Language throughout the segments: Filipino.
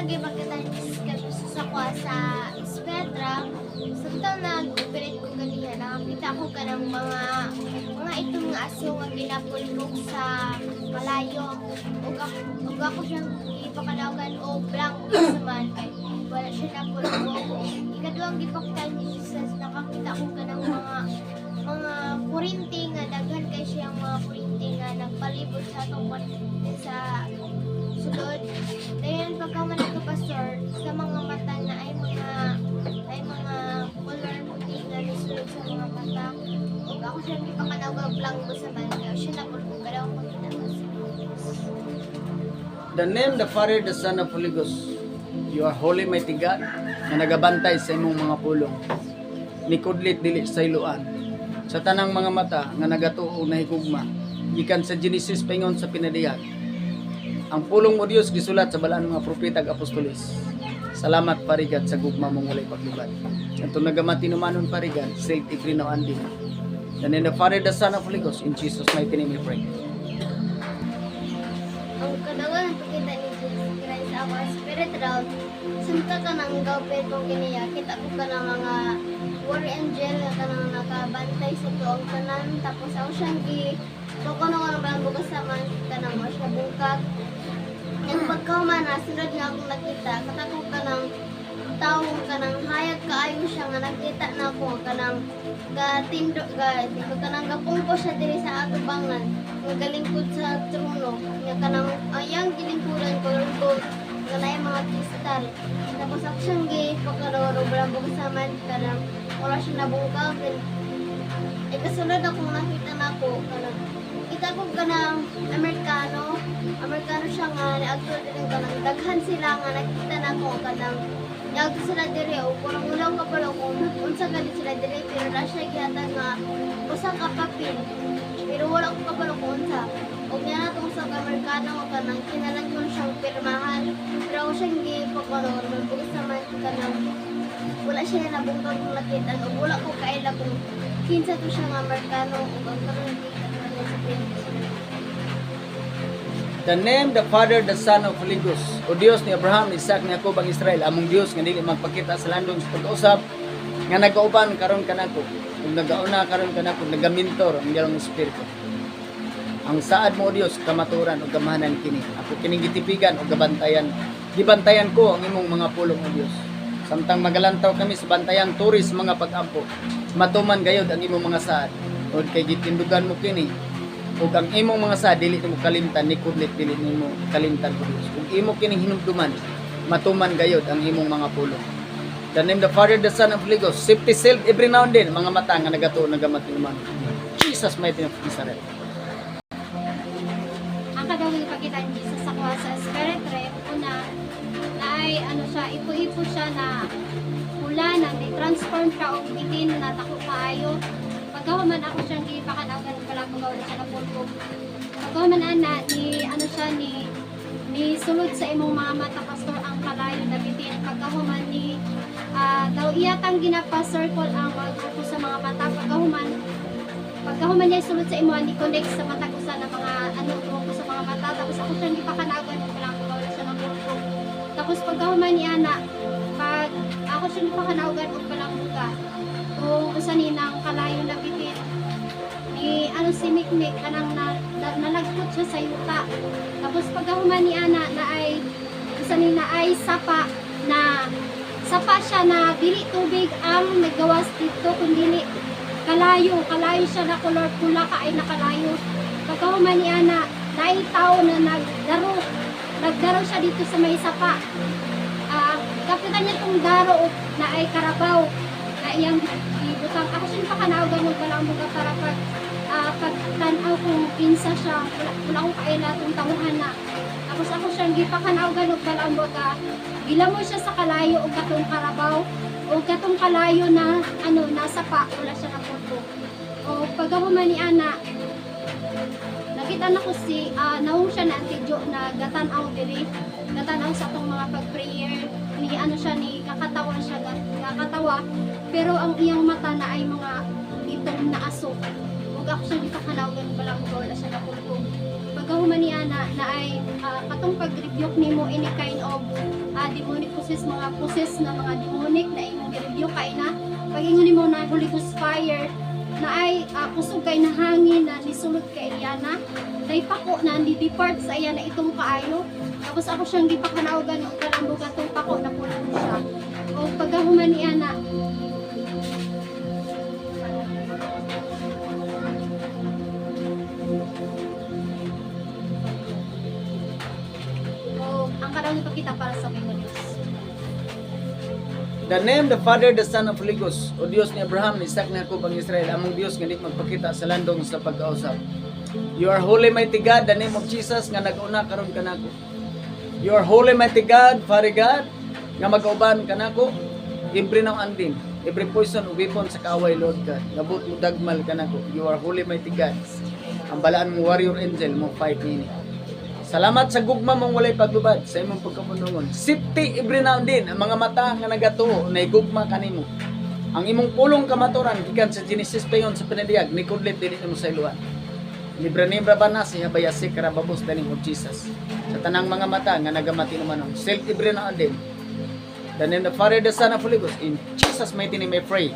gipakitan kami sa kwa sa Espetra. Samtang nag-operate ko ganiya, nakakita ko ka ng mga itong nga aso nga ginapulbog sa malayo. Ug ako siyang ipakalagan o blank sa man kay wala siya napulbog. Ikaduhang gipakitan ni Jesus, nakakita ko ka ng mga kurinti nga daghan kay siyang mga kurinti nga nagpalibot sa atong sa sulod. Dayon pagkaman ako pastor sa mga mata na ay mga color puti nga nisulod sa mga mata. Ug ako siya gipakanawag blanco sa banda. Siya napulbog ka daw makita ko sa The name, the Father, the Son, of Holy Ghost. You are holy, mighty God, na nagabantay sa imong mga pulong. Nikudlit dili sa iluan. Sa tanang mga mata nga nagatuo na higugma, gikan sa Genesis paingon sa pinadiyag. Ang pulong mo Dios gisulat sa balaan mga propeta ug apostoles. Salamat parigat sa gugma mong walay paglibad. Kanto nagamati numanon parigat, self ikrinaw andi. And in the Father, the Son, of Holy Ghost, in Jesus' mighty name we pray. ang kadawan pakita ni Jesus Christ sa our spirit realm. Samta ka nang gawin kong kiniya, kita ko ka ng mga warrior angel na kanang nakabantay sa tuong tanan. Tapos ako siyang kung ano ka nang bukas sa man, kanang mo siya bungkag. Yung pagkauman na, sunod nga akong nakita, katakot ka ng tao ka ng hayag kaayo siya nga nakita na ako kanang gatindo kanang gapungko siya diri sa ato bangan nga galingkod sa trono nga kanang ayang gilingkuran ko nga naay mga kristal. Tapos ako siyang pagkaloro bravo kasaman kanang wala siya nabungkag then kasunod akong nakita na ako kanang kita ko kanang Amerikano siya nga niagtod din kanang daghan sila nga nakita na ako kanang niagtod sila diri o kurang ulang ka pala kung unsa ka di sila diri pero na siya gihatag nga usa ka papel pero wala ko kabalo kung unsa og niya na tong sa Amerikano kanang kinalang ko siyang pirmahan pero ako siyang gipagbalor magbugas naman kanang wala siya nabungkag kung nakita o wala ko kaila kung kinsa to siya nga Amerikano o ang karon sa Pilipinas. The name, the Father, the Son, of Holy Ghost. O Dios ni Abraham, Isaac, ni Jacob, ang Israel. Among Dios nga dili magpakita sa landong sa pag-usap nga nagauban karon kanako. Kung nagauna karon kanako, nagamintor ang iyang espiritu. Ang saad mo o Dios kamaturan o gamahanan kini. Ako kining gitipigan o gabantayan. Gibantayan ko ang imong mga pulong o Dios. Samtang magalantaw kami sa bantayang turis mga pag-ampo. Matuman gayod ang imong mga saad. O kay gitindugan mo kini. Ug ang imong mga sa dili mo kalimtan ni kudlit dili nimo kalimtan ko Dios. Ug imo kining hinumduman matuman gayod ang imong mga pulong. The name the Father, the Son, of Holy Ghost. Safety sealed every now and then mga mata nga nagatuo nagamati naman. Jesus mighty name of Israel. Ang kadawing ipakita ni Jesus sa kuha sa spirit realm una na ay siya ipo-ipo siya na pula na transform siya og bitin na tako kaayo. Pagkawaman ako siyang gipakanagan pala pagawa siya na pulpo. Pagkawaman ana ni siya ni sulod sa imong mga mata pastor ang kalayo na bitin. Pagkawaman ni daw iyatang ginapa-circle ang magrupo sa mga mata. Pagkawaman niya sulod sa imo ni connect sa mata ko sa mga grupo sa mga mata. Tapos ako siyang gipakanagan pala pagawa siya na pulpo. Tapos pagkawaman ni ana pag ako siyang gipakanagan og palang buka. O usa ni nang kalayo na bitin ni si Mikmik kanang nalagpot siya sa yuta. Tapos pagkahuman ni ana na ay usa ni na ay sapa siya na dili tubig ang nagawas dito kundi kalayo siya na color pula ka ay nakalayo. Pagkahuman ni ana na ay tao na nagdaro siya dito sa may sapa. Kapitan niya tong daro na ay karabaw na iyang ibutang. Ako siya pakanawagan mo pala ang mga para pagtanaw kung pinsa siya wala akong kaila itong tawuhan na. Tapos ako siyang gipakanawagan mo pala ang mga gila mo siya sa kalayo o katong karabaw o katong kalayo na nasa pa wala siya na pulpo. O pagkahuman ni ana nakita na ko si naong siya na antidyo na gatanaw diri gatanaw sa atong mga pag-prayer ni siya ni kakatawa siya kakatawa pero ang iyang mata na ay mga itong na aso o ako siyang ipakanawagan pala mo wala siya napulpog. Pagkahuman ni ana na ay katong pag-rebuke nimo any kind of demonic possess, mga possess na mga demonic na imong i-review kay na pag-ingon nimo na Holy Ghost fire na ay kusog kay na hangin na nisulod kay Eliana na ipako na di-depart sa iya na itong kaayo. Tapos ako siyang gipakanawagan og kalambog atong pako na pulong siya. O pagkahuman ni ana ang karawang ipakita para sa mga Diyos. The name, the Father, the Son of Holy Ghost, o Dios ni Abraham, ni Isaac, ni Jacob, ang Israel, among Dios nga di magpakita sa landong sa pagkausap. You are holy, mighty God, the name of Jesus, nga nag-una karon kanako. You are holy, mighty God, Father God, nga mag-auban kanako, every now and then, every poison o weapon sa kaaway, Lord God, nabot mo dagmal kanako. You are holy, mighty God. Ang balaan mo warrior angel mo fight nini. Salamat sa gugma mong walay paglubad sa imong pagkapunungon. Safety every now and then ang mga mata nga nagatuo na igugma kanimo. Ang imong pulong kamaturan gikan sa Genesis payon sa pinadiyag ni kudlit dili mo sa iluan. Libra-libra ba na si habayasi karababos the name of Jesus. Sa tanang mga mata nga nagamati naman ang self every now and then. The name of the Father, the Son of Holy Ghost. In Jesus' mighty name I pray.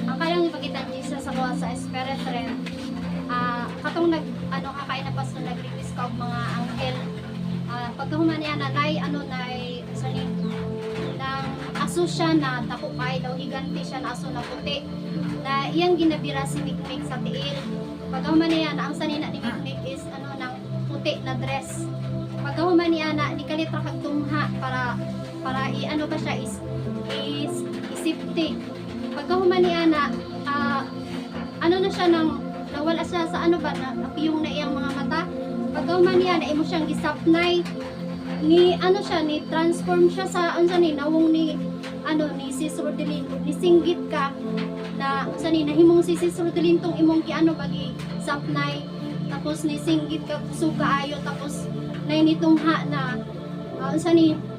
Ang kayang ipakita ni Jesus sa kuha sa Spirit realm. Katong kakain na pastor nag-request ka og mga anghel. Pagkahuman niya nanay sanin nang aso siya na dako kay daw higanti siya na aso na puti na iyang ginabira si Mikmik sa tiil. Pagkahuman niya ang sanina ni Mikmik is nang puti na dress. Pagkahuman niya ni kalit ra kag tungha para ba siya is safety. Pagkahuman niya na siya nang nawala siya sa napiyong na iyang mga mata. Pagkahuman niya na imo siyang gisapnay ni transform siya sa nawong ni Sis Rodelin ni singgit ka na nahimong si Sis Rodelin tong imong bagi sapnay tapos ni singgit ka kusog kaayo tapos nay nitungha na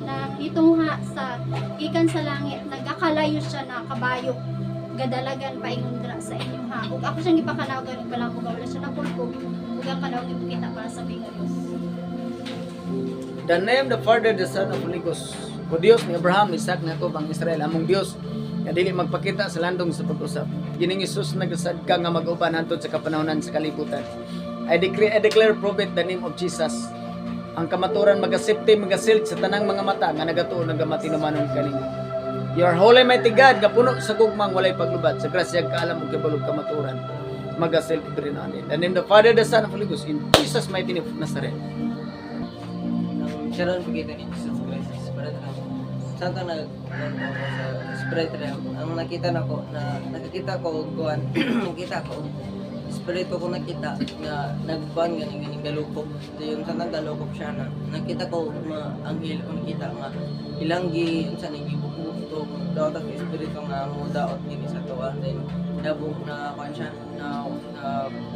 na nitungha sa gikan sa langit nagakalayo siya na kabayo gadalagan pa ingundra sa inyong ha. Ug ako siyang ipakanawagan og balang wala siya napulpog ug ang kanawag ipakita para sa mga Dios. The name, the Father, the Son of Holy Ghost. O Dios ni Abraham, Isaac, ni Jacob, ang Israel, among Dios nga dili magpakita sa landong sa pag-usap. Gining Hesus nagasad ka nga mag-uban hantod sa kapanahonan sa kalibutan. I declare, prove it, the name of Jesus. Ang kamaturan magasipti, magasilid sa tanang mga mata nga nagatuo nagamati naman kanimo. You are holy, mighty God, nga puno sa gugmang walay paglubad, sa grasya kaalam ug kibalog kamaturan. Magasil ibrin ani. And in the Father, the Son of Holy Ghost, in Jesus mighty name of Nazareth. Siya rin pagkita ni Jesus Christ sa Spirit Realm. Saan ka sa Spirit Realm? Ang nakita nakikita ko, nakita ko, Espiritu ko nakita na nagkuhan ganing galukop. Yung sa naggalukop siya na nakita ko mga anghel ko nakita nga ilang unsa ni gibukbuk to daw ta espiritu nga mo daot dinhi sa tuwa then dabong na kuan siya na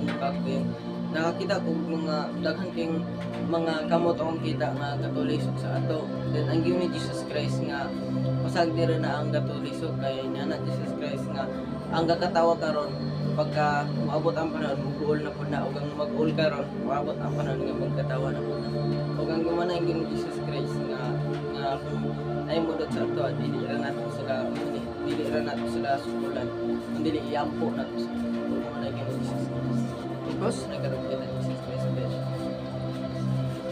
pagkakbing nakakita ko mga daghan king mga kamot akong kita nga katulisok sa ato then ang giyon ni Jesus Christ nga pasag dira na ang katulisok kay na Jesus Christ nga ang gakatawa karon pagka maabot ang panahon mag-uol na po na o ang mag-uol karon maabot ang panahon nga magkatawa na po na o ang gumanay ng Jesus Christ nga kung ay mudot sa ato dili ra nato sila sukulan kung dili iampo nato sa gumanay ng Jesus Christ because nagkaroon kita ng Jesus Christ.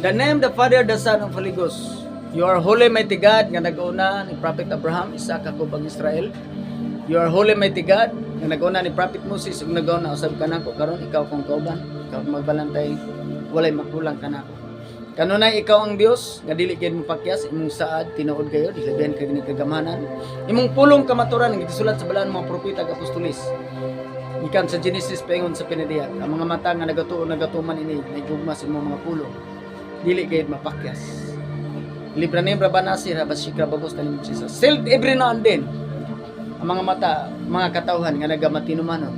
The name, the Father, the Son of Holy Ghost. You are holy, mighty God, nga nag-una ni Prophet Abraham, Isaac, Jacob, ang Israel. You are holy, mighty God, nga nag-una ni Prophet Moses, ug nag-una usab ka nako karon ikaw kong kauban, ikaw magbalantay, walay makulang ka nako. Kanunay ikaw ang Dios, nga dili gid mo pakyas imong saad tinuod kayo, dilabihan kay kagamanan. Imong pulong kamaturan nga gisulat sa balaan mga propeta ug apostolis. Ikan sa Genesis paingon sa pinadiyag, ang mga mata nga nagatuman ini, nagugma sa imong mga pulong. Dili gayud mapakyas. Libra-libra ba nasir habas sikra babos tanim Jesus. Sealed every now and then. Ang mga mata, mga katawhan nga nagamatinumanon.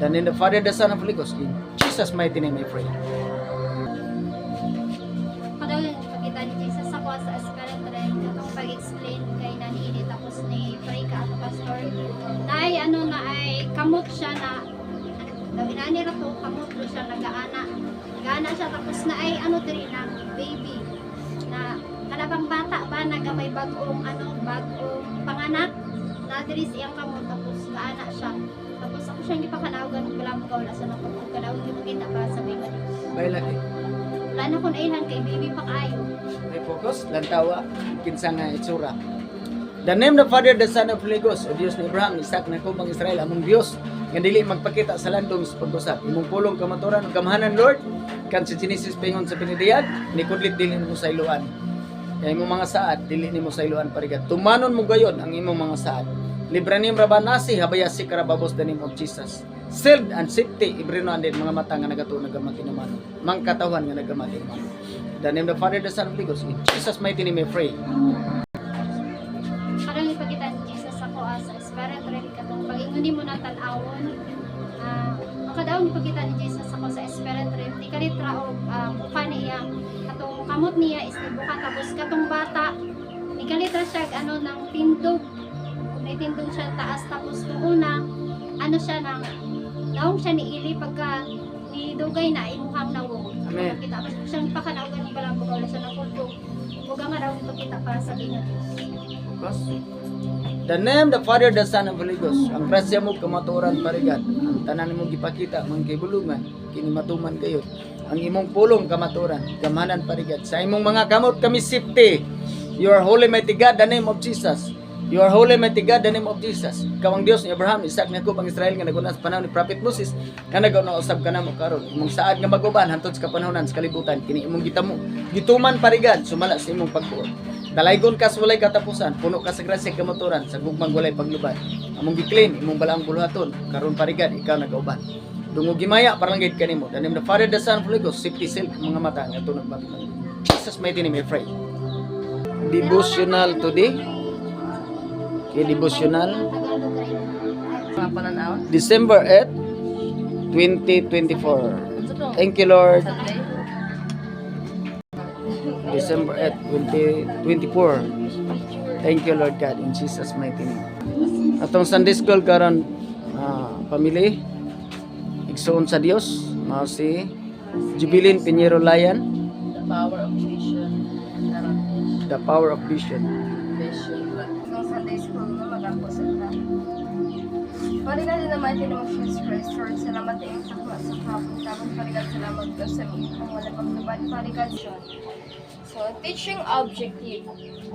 And in the Father, the Son of Holy Ghost, in Jesus' mighty name I pray. Kadawin ipakita ni Jesus sa kuha sa Spirit realm katong pag-explain kay naniini tapos ni pray ka pastor. Na ay kamot siya na gawinani ra to kamot ro siya nagaana. Nagaana siya tapos na ay ano diri na baby na kanabang bata ba nagamay bagong bagong panganak na diri siyang kamot tapos gaana siya. Tapos ako siyang gipakanawagan og wala mo wala sa napagkanaw di makita pa sa baby. Bay laki. Wala na ko nailan kay baby pa kaayo. May focus, lantawa, kinsa nga itsura. The name of the Father, the Son of Holy Ghost, o Dios ni Abraham, Isaac, na kubang Israel, among Dios, nga dili magpakita sa landong sa pag-usap. Imong pulong kamaturan, o kamahanan, Lord, kan sa Genesis pingon sa pinidiyag, ni kudlit dili mo sa iluan. Kaya imong mga saad, dili ni mo sa iluan parigat. Tumanon mo gayon ang imong mga saad. Libranim rabanasi, habayasi karababos the name of Jesus. Sealed and safety, ibrino andin mga mata nga nagato nagamati naman. Mang katawan nga nagamati naman. The name of the Father, the Son of Holy Ghost, in Jesus' mighty name I pray. Karang ipakita ni Jesus ako sa Spirit ready ka tong pag-inguni mo na tan-awon. Makadaon ipakita ni Jesus ako sa Spirit ready. Di ka litra o buka niya. Katong kamot niya is buka tapos katong bata. Di ka litra siya ng tindog. May tindog siya taas tapos una siya nang naong siya ni Ili pagka ni dugay na imuhang nawong. Amen. Kita pa siyang ipakanawagan ng balang bukaw sa nakultog. Huwag nga daw ipakita para sa Ginoo. The name, the Father, the Son, of Holy Ghost. Ang grasya mo kamaturan parigat. Ang tanan mo gipakita, mga kibulungan, kinimatuman kayo. Ang imong pulong kamaturan, gamanan parigat. Sa imong mga kamot kami safety. You are holy, mighty God, the name of Jesus. You are holy, mighty God, the name of Jesus. Kawang Dios ni Abraham, Isaac, Jacob, ang Israel nga naguna sa panahon ni Prophet Moses, nga nagauna usab ka na mo karon. Imong saad nga maguban hantod sa kapanahonan sa kalibutan, kini imong gitamo. Gituman parigad, sumala sa imong pagbuot. Dalaygon ka sa walay katapusan, puno ka sa grasya kamaturan, sa gugmang walay paglubad. Among giklaim, imong balaang buluhaton, karon parigad, ikaw nagauban. Dungog gimaya, parang gid kanimo. The name of the Father, the Son, of Holy Ghost, safety seal, mga mata, nga tunog mabitan. Jesus, mighty name, I pray. Devotional today. Okay, devotional. December 8, 2024. Thank you, Lord. December 8, 2024. Thank you, Lord God, in Jesus' mighty name. Atong Sunday School karon, pamili, igsoon sa Dios, mao si Jubilin Pinheiro Layan. The power of vision. The power of vision. Nung Sunday school mo, mag-ako sila. Parigal din naman din ng Jesus Christ, Lord, salamat din sa hapon kapag parigal salamat ko sa mga wala paglubad parigal siya. So, teaching objective.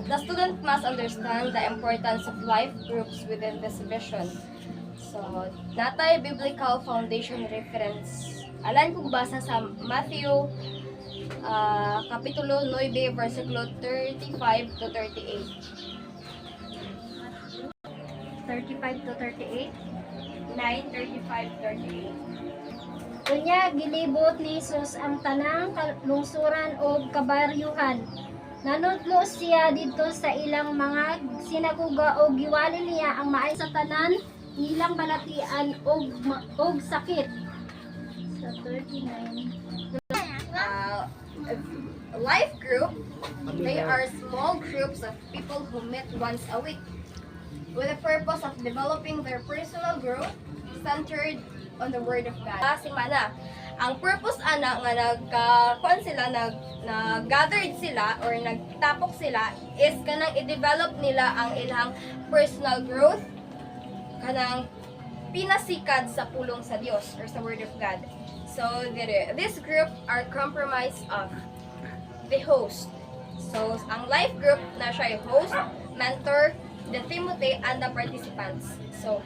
The student must understand the importance of life groups within this vision. So, natay biblical foundation reference. Alam kong basa sa Matthew Kapitulo 9, versikulo 35 to 38. 35 to 38. 9:35-38. Kunya gilibot ni Jesus ang tanang lungsuran o kabaryuhan. Nanudlo siya dito sa ilang mga sinaguga o giwali niya ang maay sa tanan ilang balatian og sakit. Sa 39. Life group, they are small groups of people who meet once a week with the purpose of developing their personal growth centered on the Word of God. Simana, ang purpose ana nga nagkakuan sila, nag-gathered sila or nagtapok sila is kanang i-develop nila ang ilang personal growth, kanang pinasikad sa pulong sa Dios or sa Word of God. So, this group are comprised of the host. So, ang life group na siya ay host, mentor, the Timothy, and the participants. So,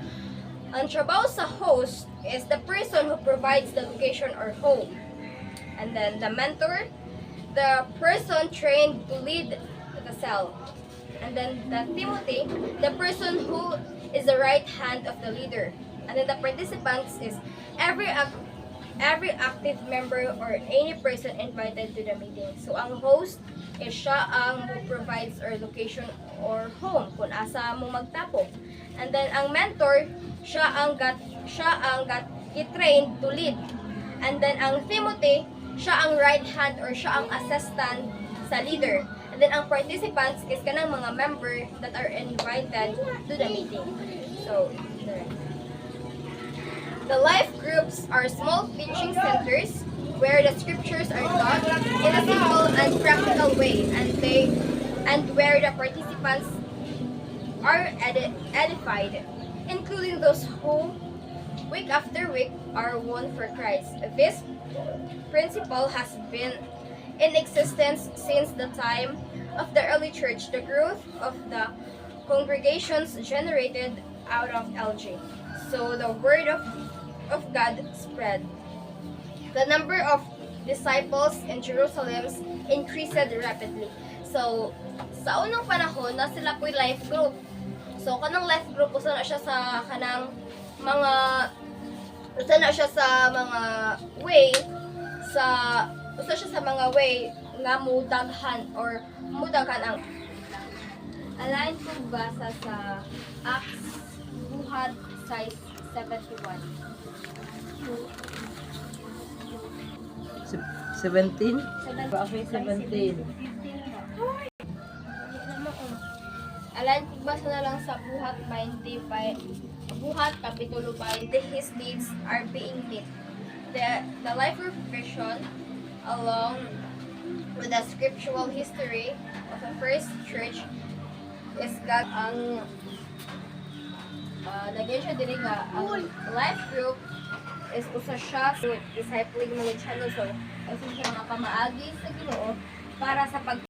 ang trabaho sa host is the person who provides the location or home. And then the mentor, the person trained to lead the cell. And then the Timothy, the person who is the right hand of the leader. And then the participants is every active member or any person invited to the meeting. So ang host is siya ang who provides or location or home kung asa mo magtapok. And then ang mentor, siya ang got i-train to lead. And then ang Timothy, siya ang right hand or siya ang assistant sa leader. And then ang participants is kanang mga member that are invited to the meeting. So, there. The life groups are small teaching centers where the scriptures are taught in a simple and practical way, and where the participants are edified, including those who week after week are won for Christ. This principle has been in existence since the time of the early church. The growth of the congregations generated out of LG. So the word of God spread. The number of disciples in Jerusalem increased rapidly. So, sa unang panahon, na sila po'y life group. So, kanang life group, usa na siya sa kanang mga way nga mudaghan or mudaghan ang alain ko basa sa Acts buhat size 71. 17? Okay, 17. Alain ko basa na lang sa buhat 20 buhat kapitulo 20. His deeds are being lit. The life of vision along with the scriptural history of the first church is God ang lagyan siya diri nga ang life group is usa siya so discipling mga channel so usa siya mga pamaagi sa Ginoo para sa pag